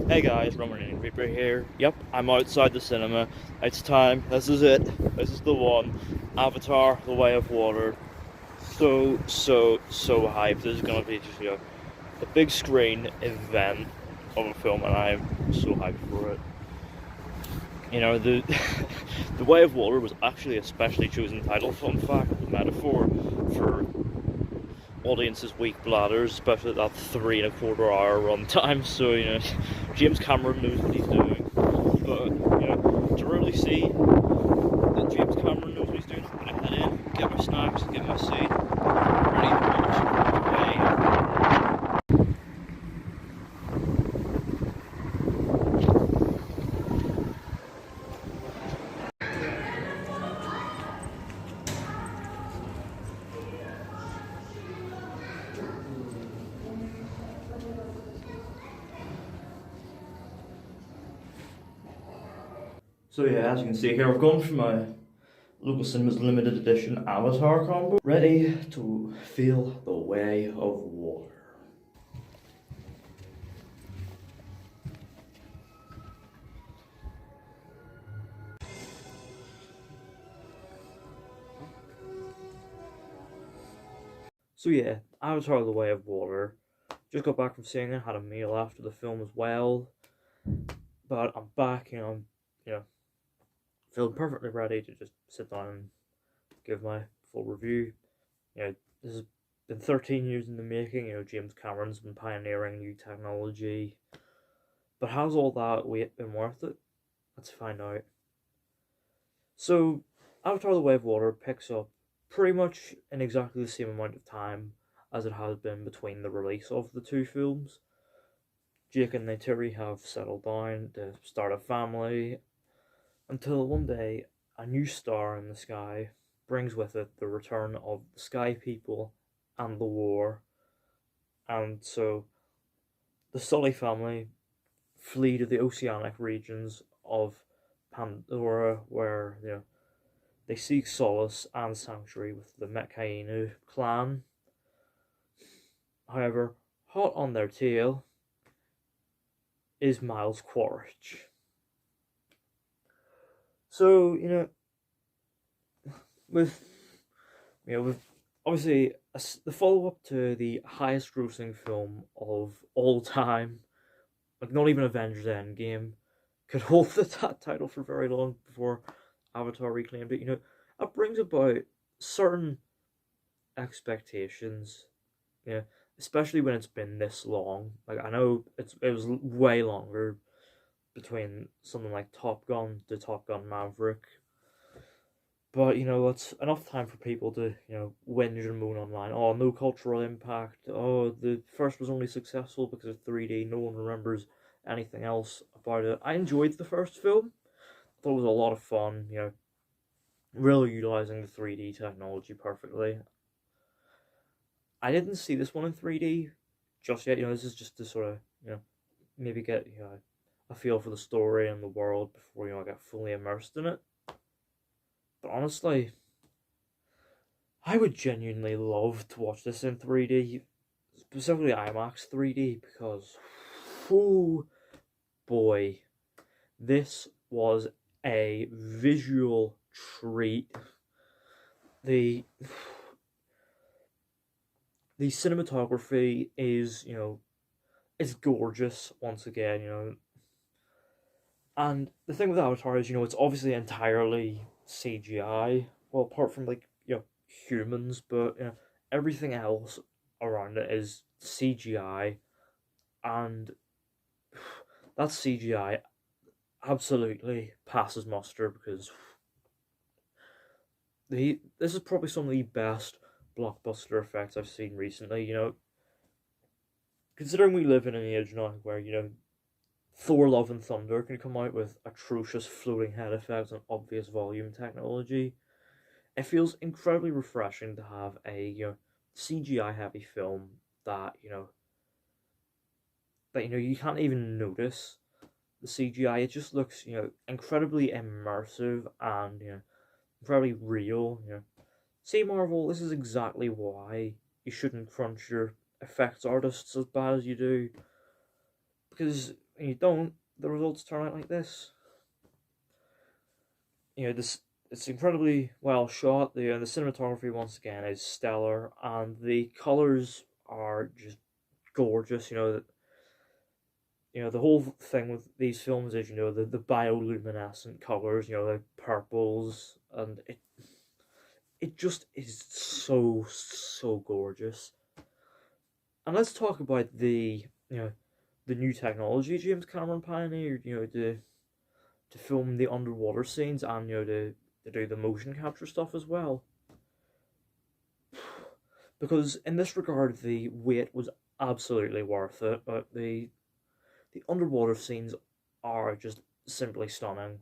Hey guys, Roman Reaper here. Yep, I'm outside the cinema. It's time. This is it. This is the one. Avatar: The Way of Water. So hyped. This is gonna be just a big screen event of a film, and I'm so hyped for it. The The Way of Water was actually a specially chosen title. Fun fact, the metaphor for audience's weak bladders, especially at that 3.25 hour runtime. So James Cameron knows what he's doing. But to really see that James Cameron knows what he's doing, I'm gonna head in, get my snacks, get my seat, ready to watch. So yeah, as you can see here, I've gone for my local cinema's limited edition Avatar combo, ready to feel the way of water. So yeah, Avatar: The Way of Water. Just got back from seeing it, had a meal after the film as well. But I'm back, feeling perfectly ready to just sit down and give my full review. This has been 13 years in the making. James Cameron's been pioneering new technology. But has all that wait been worth it? Let's find out. So, Avatar: The Way of Water picks up pretty much in exactly the same amount of time as it has been between the release of the two films. Jake and Neytiri have settled down to start a family until one day a new star in the sky brings with it the return of the Sky People and the war. And so the Sully family flee to the oceanic regions of Pandora, where they seek solace and sanctuary with the Metkayinu clan. However, hot on their tail is Miles Quaritch. So with obviously the follow-up to the highest grossing film of all time, like not even Avengers Endgame could hold that title for very long before Avatar reclaimed it. That brings about certain expectations, especially when it's been this long. Like, I know it was way longer between something like Top Gun to Top Gun Maverick, but it's enough time for people to whinge and moan online. Oh, no cultural impact. Oh, the first was only successful because of 3D. No one remembers anything else about it. I enjoyed the first film. I thought it was a lot of fun. Really utilizing the 3D technology perfectly. I didn't see this one in 3D just yet. This is just to sort of maybe get a feel for the story and the world before I get fully immersed in it. But honestly, I would genuinely love to watch this in 3D, specifically IMAX 3D, because, oh boy, this was a visual treat. The cinematography is, it's gorgeous once again, and the thing with Avatar is, it's obviously entirely CGI. Well, apart from humans, but everything else around it is CGI, and that CGI absolutely passes muster because this is probably some of the best blockbuster effects I've seen recently. Considering we live in an age now where Thor: Love and Thunder can come out with atrocious floating head effects and obvious volume technology. It feels incredibly refreshing to have a CGI heavy film that you can't even notice the CGI. It just looks incredibly immersive and incredibly real. See, Marvel, this is exactly why you shouldn't crunch your effects artists as bad as you do, because when you don't, the results turn out like this. This it's incredibly well shot. The cinematography once again is stellar, and the colors are just gorgeous. The whole thing with these films is the bioluminescent colors. Like purples, and it just is so gorgeous. And let's talk about the new technology James Cameron pioneered. To film the underwater scenes, and to do the motion capture stuff as well. Because in this regard, the wait was absolutely worth it. But the underwater scenes are just simply stunning.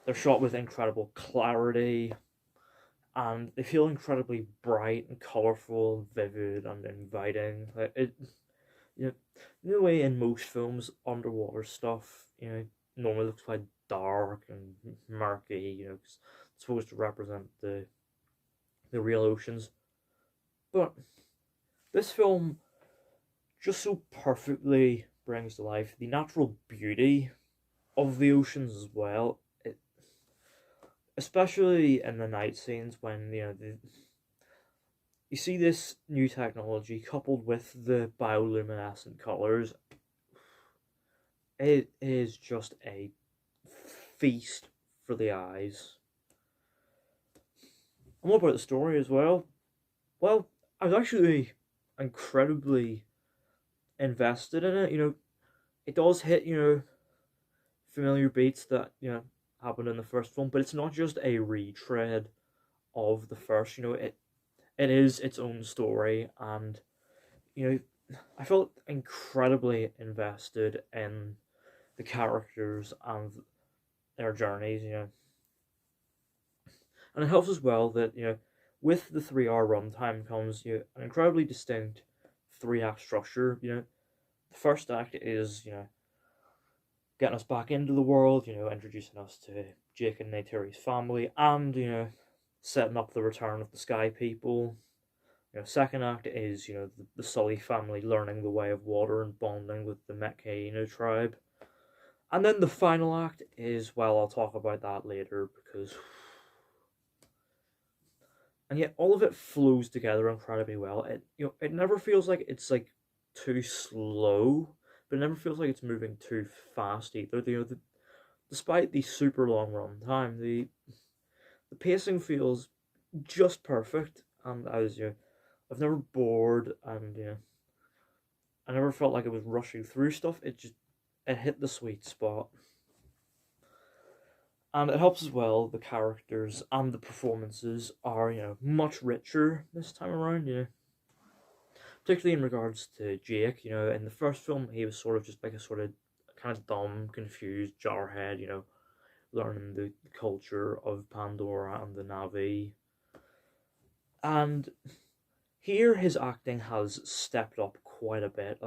They're shot with incredible clarity, and they feel incredibly bright and colorful, vivid, and inviting. You know, in the way in most films, underwater stuff, normally looks quite dark and murky. Cause it's supposed to represent the real oceans. But this film just so perfectly brings to life the natural beauty of the oceans as well. Especially in the night scenes when you see this new technology coupled with the bioluminescent colors. It is just a feast for the eyes. And what about the story as well? Well, I was actually incredibly invested in it. It does hit, familiar beats that, happened in the first film, but it's not just a retread of the first. It is its own story, and I felt incredibly invested in the characters and their journeys. And it helps as well that with the 3 hour runtime comes an incredibly distinct 3 act structure. The first act is getting us back into the world, introducing us to Jake and Neytiri's family, and setting up the return of the Sky People. Second act is the Sully family learning the way of water and bonding with the Metkayina tribe. And then the final act is, well, I'll talk about that later, because and yet all of it flows together incredibly well. It never feels like it's like too slow, but it never feels like it's moving too fast either. Despite the super long run time, the pacing feels just perfect, and I've never bored, and I never felt like it was rushing through stuff. It hit the sweet spot. And it helps as well, the characters and the performances are, much richer this time around, Particularly in regards to Jake, in the first film, he was sort of just like a sort of kind of dumb, confused jarhead, learning the culture of Pandora and the Na'vi. And here, his acting has stepped up quite a bit.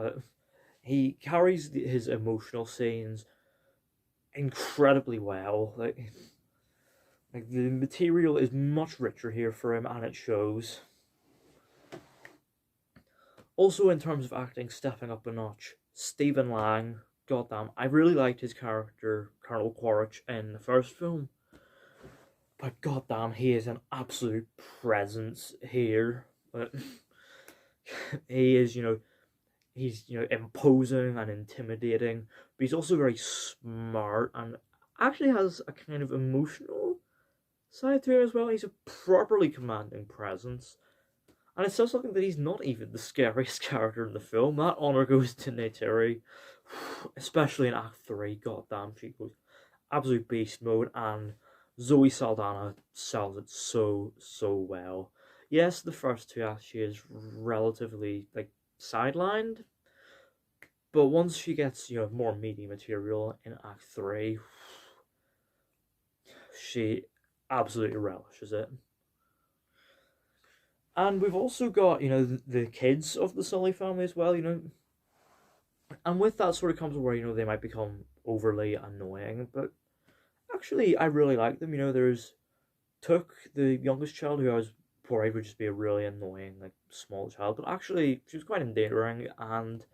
He carries his emotional scenes incredibly well. Like the material is much richer here for him, and it shows. Also, in terms of acting, stepping up a notch, Stephen Lang. Goddamn, I really liked his character, Colonel Quaritch, in the first film. But goddamn, he is an absolute presence here. But he is, he's imposing and intimidating, but he's also very smart and actually has a kind of emotional side to him as well. He's a properly commanding presence, and it says something that he's not even the scariest character in the film. That honor goes to Neytiri, especially in Act 3. Goddamn, she goes absolute beast mode, and Zoe Saldana sells it so well. Yes, the first 2 acts she is relatively like sidelined, but once she gets more meaty material in Act 3, she absolutely relishes it. And we've also got the kids of the Sully family as well, and with that sort of comes where they might become overly annoying, but actually I really like them. There's took the youngest child, who I was worried would just be a really annoying, like, small child, but actually she was quite endearing. And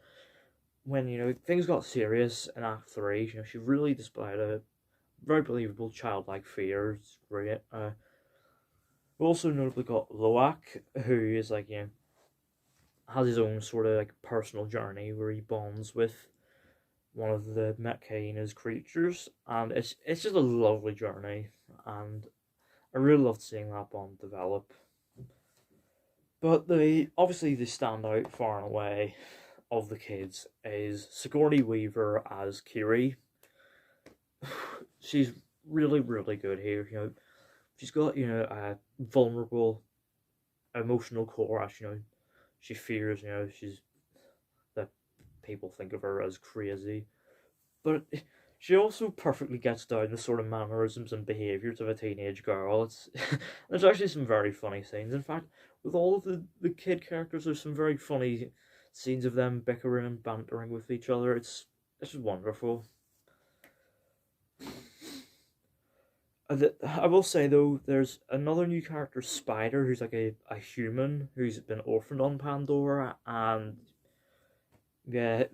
when things got serious in Act Three, she really displayed a very believable childlike fear. It's great. We also notably got Loak, who is like has his own sort of like personal journey where he bonds with one of the Metkayina's creatures, and it's just a lovely journey, and I really loved seeing that bond develop. But the standout far and away of the kids is Sigourney Weaver as Kiri. She's really, really good here. She's got a vulnerable, emotional core. As she fears. She's that people think of her as crazy, but she also perfectly gets down the sort of mannerisms and behaviors of a teenage girl. It's there's actually some very funny scenes. In fact, with all of the kid characters, there's some very funny scenes of them bickering and bantering with each other. It's just wonderful. I will say though, there's another new character, Spider, who's like a human who's been orphaned on Pandora, and yeah,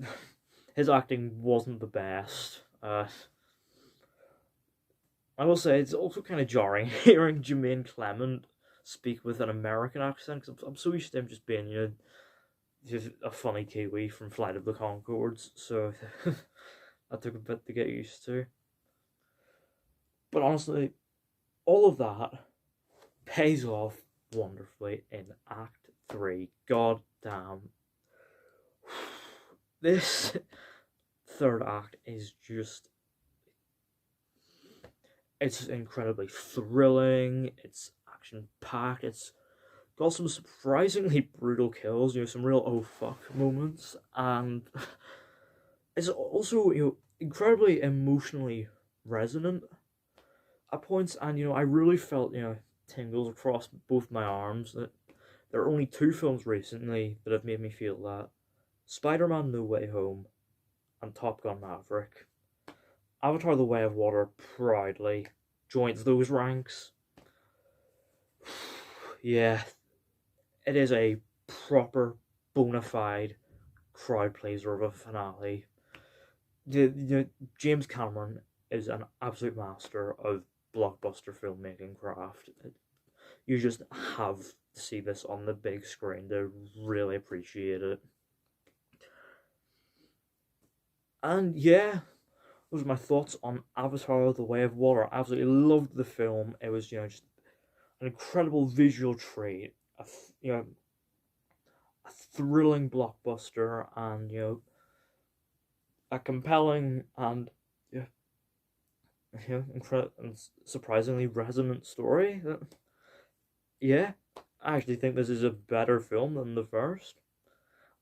his acting wasn't the best. I will say it's also kind of jarring hearing Jermaine Clement speak with an American accent. 'Cause I'm so used to him just being, just a funny Kiwi from Flight of the Conchords. So that took a bit to get used to. But honestly, all of that pays off wonderfully in Act 3. God damn. This third act is just. It's incredibly thrilling, it's action packed, it's got some surprisingly brutal kills, some real oh fuck moments, and it's also, incredibly emotionally resonant at points, and I really felt, tingles across both my arms. That there are only two films recently that have made me feel that: Spider-Man No Way Home and Top Gun Maverick. Avatar The Way of Water proudly joins those ranks. Yeah, it is a proper, bona fide crowd pleaser of a finale. James Cameron is an absolute master of blockbuster filmmaking craft. You just have to see this on the big screen to really appreciate it. And yeah, those are my thoughts on Avatar: The Way of Water. I absolutely loved the film. It was, just an incredible visual treat. A thrilling blockbuster, and a compelling and yeah, incredible and surprisingly resonant story. Yeah, I actually think this is a better film than the first.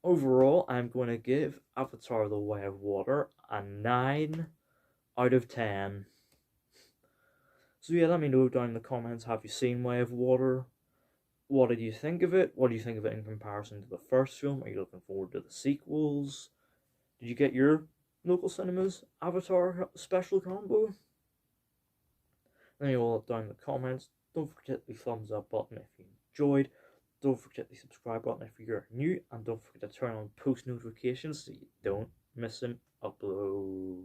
Overall, I'm going to give Avatar: The Way of Water a 9 out of 10. So yeah, let me know down in the comments, have you seen Way of Water? What did you think of it? What do you think of it in comparison to the first film? Are you looking forward to the sequels? Did you get your local cinemas Avatar special combo? Let me know all down in the comments. Don't forget the thumbs up button if you enjoyed. Don't forget the subscribe button if you're new. And don't forget to turn on post notifications so you don't miss an upload.